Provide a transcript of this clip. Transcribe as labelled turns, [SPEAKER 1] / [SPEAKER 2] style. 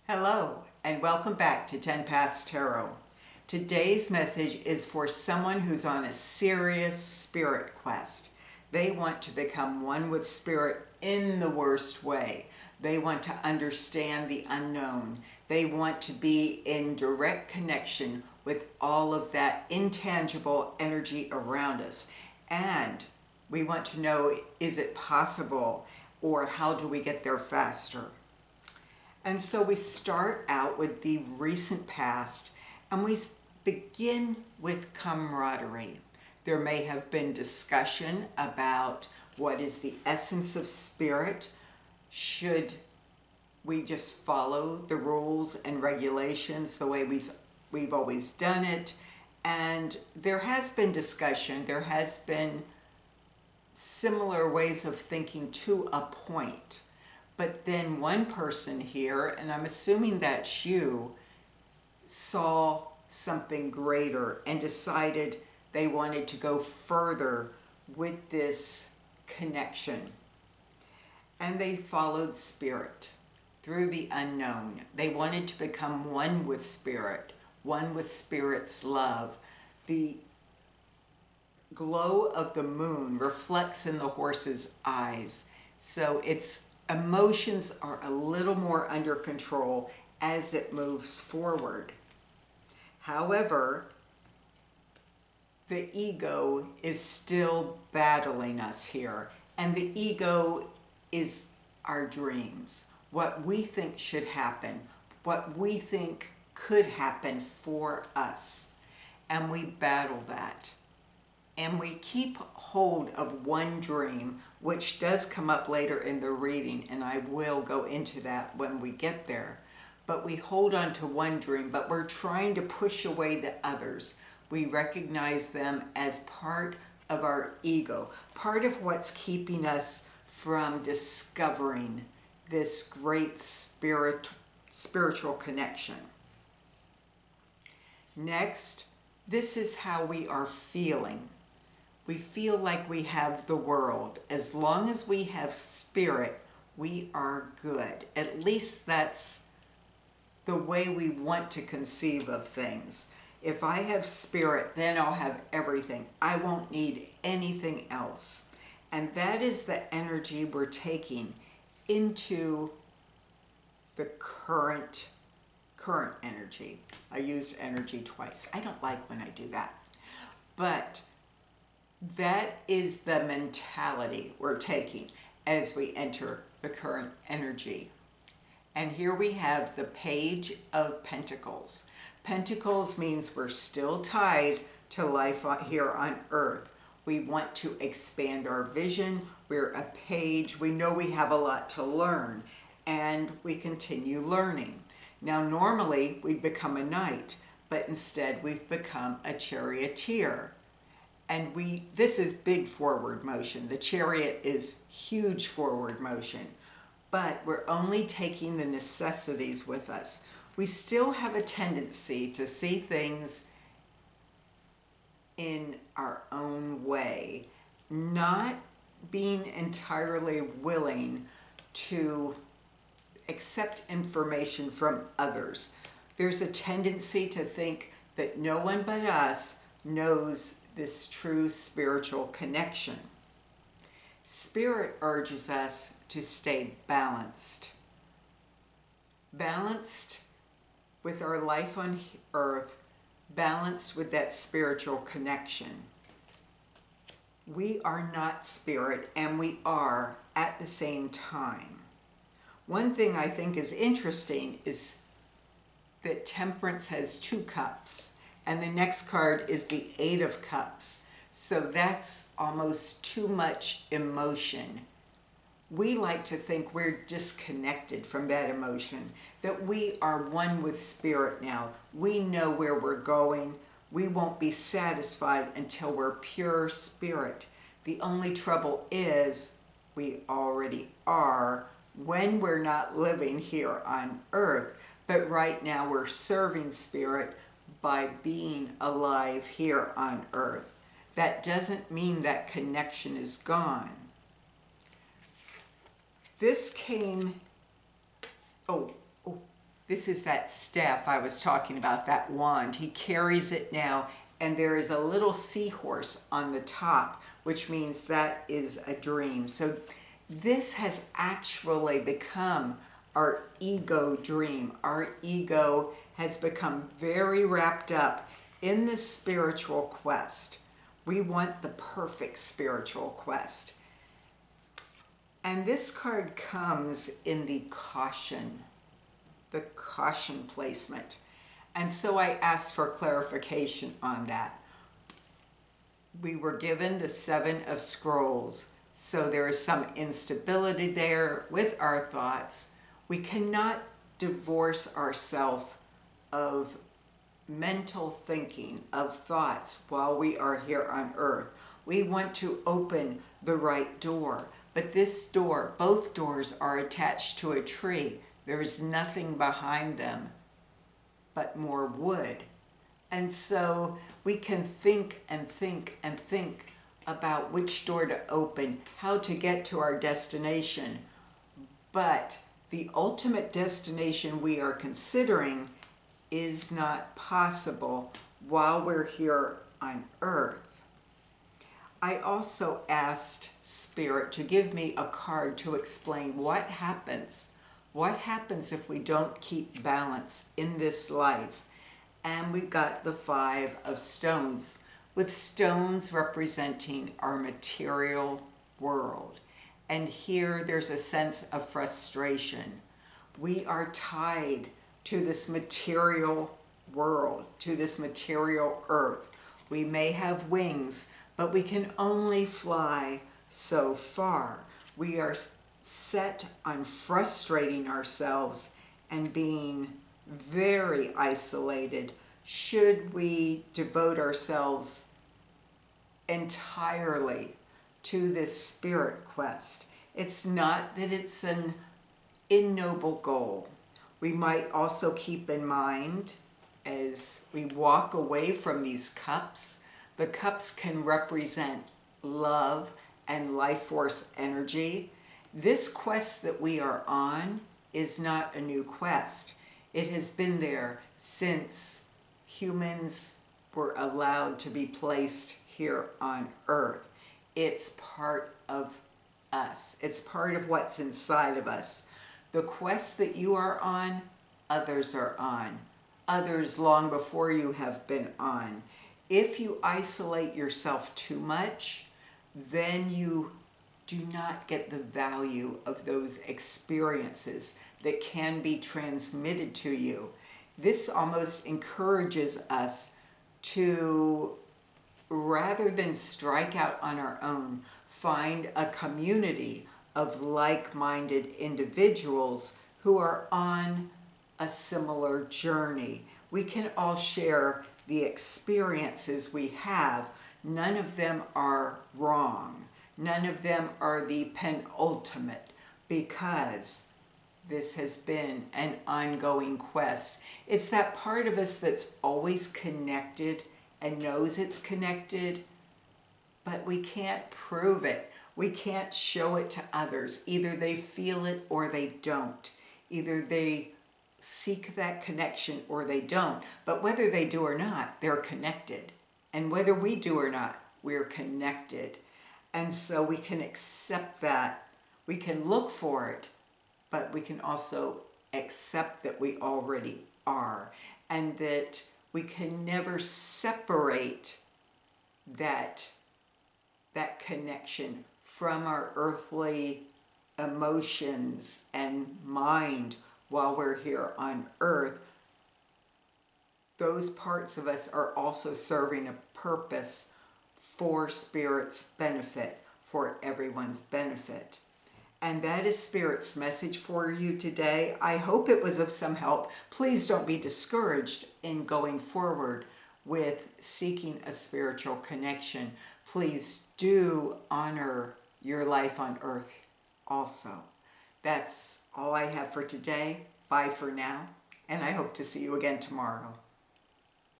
[SPEAKER 1] Hello, and welcome back to 10 Paths Tarot. Today's message is for someone who's on a serious spirit quest. They want to become one with spirit in the worst way. They want to understand the unknown. They want to be in direct connection with all of that intangible energy around us. And we want to know, is it possible, or how do we get there faster? And so we start out with the recent past, and we begin with camaraderie. There may have been discussion about what is the essence of spirit. Should we just follow the rules and regulations the way we've always done it? And there has been discussion, there has been similar ways of thinking to a point. But then one person here, and I'm assuming that's you, saw something greater and decided they wanted to go further with this connection. And they followed spirit through the unknown. They wanted to become one with spirit, one with spirit's love. The glow of the moon reflects in the horse's eyes. So its emotions are a little more under control as it moves forward. However, the ego is still battling us here, and the ego is our dreams, what we think should happen, what we think could happen for us, and we battle that. And we keep hold of one dream, which does come up later in the reading, and I will go into that when we get there. But we hold on to one dream, but we're trying to push away the others. We recognize them as part of our ego, part of what's keeping us from discovering this great spiritual connection. Next, this is how we are feeling. We feel like we have the world. As long as we have spirit, we are good. At least that's the way we want to conceive of things. If I have spirit, then I'll have everything. I won't need anything else. And that is the energy we're taking into the current energy. I used energy twice. I don't like when I do that. But that is the mentality we're taking as we enter the current energy. And here we have the Page of Pentacles. Pentacles means we're still tied to life here on earth. We want to expand our vision. We're a page. We know we have a lot to learn, and we continue learning. Now, normally we'd become a knight, but instead we've become a charioteer. And this is big forward motion. The chariot is huge forward motion, but we're only taking the necessities with us. We still have a tendency to see things in our own way, not being entirely willing to accept information from others. There's a tendency to think that no one but us knows this true spiritual connection. Spirit urges us to stay balanced. Balanced with our life on earth, balanced with that spiritual connection. We are not spirit, and we are at the same time. One thing I think is interesting is that Temperance has 2 cups. And the next card is the 8 of Cups. So that's almost too much emotion. We like to think we're disconnected from that emotion, that we are one with spirit now. We know where we're going. We won't be satisfied until we're pure spirit. The only trouble is we already are when we're not living here on earth. But right now we're serving spirit by being alive here on earth. That doesn't mean that connection is gone. This came, This is that staff I was talking about, that wand. He carries it now, and there is a little seahorse on the top, which means that is a dream. So this has actually become our ego dream. Our ego has become very wrapped up in this spiritual quest. We want the perfect spiritual quest. And this card comes in the caution placement. And so I asked for clarification on that. We were given the Seven of Scrolls, so there is some instability there with our thoughts. We cannot divorce ourselves of mental thinking, of thoughts while we are here on earth. We want to open the right door, but this door, both doors are attached to a tree. There is nothing behind them but more wood. And so we can think and think and think about which door to open, how to get to our destination. But the ultimate destination we are considering is not possible while we're here on earth. I also asked Spirit to give me a card to explain what happens. What happens if we don't keep balance in this life? And we got the Five of Stones, with stones representing our material world. And here there's a sense of frustration. We are tied to this material world, to this material earth. We may have wings, but we can only fly so far. We are set on frustrating ourselves and being very isolated should we devote ourselves entirely to this spirit quest. It's not that it's an ignoble goal. We might also keep in mind as we walk away from these cups, the cups can represent love and life force energy. This quest that we are on is not a new quest. It has been there since humans were allowed to be placed here on earth. It's part of us. It's part of what's inside of us. The quest that you are on, others are on. Others long before you have been on. If you isolate yourself too much, then you do not get the value of those experiences that can be transmitted to you. This almost encourages us to, rather than strike out on our own, find a community of like-minded individuals who are on a similar journey. We can all share the experiences we have. None of them are wrong. None of them are the penultimate, because this has been an ongoing quest. It's that part of us that's always connected and knows it's connected, but we can't prove it. We can't show it to others. Either they feel it or they don't. Either they seek that connection or they don't. But whether they do or not, they're connected. And whether we do or not, we're connected. And so we can accept that. We can look for it, but we can also accept that we already are, and that we can never separate that connection from our earthly emotions and mind while we're here on earth. Those parts of us are also serving a purpose for Spirit's benefit, for everyone's benefit. And that is Spirit's message for you today. I hope it was of some help. Please don't be discouraged in going forward with seeking a spiritual connection. Please do honor your life on earth also. That's all I have for today. Bye for now, and I hope to see you again tomorrow.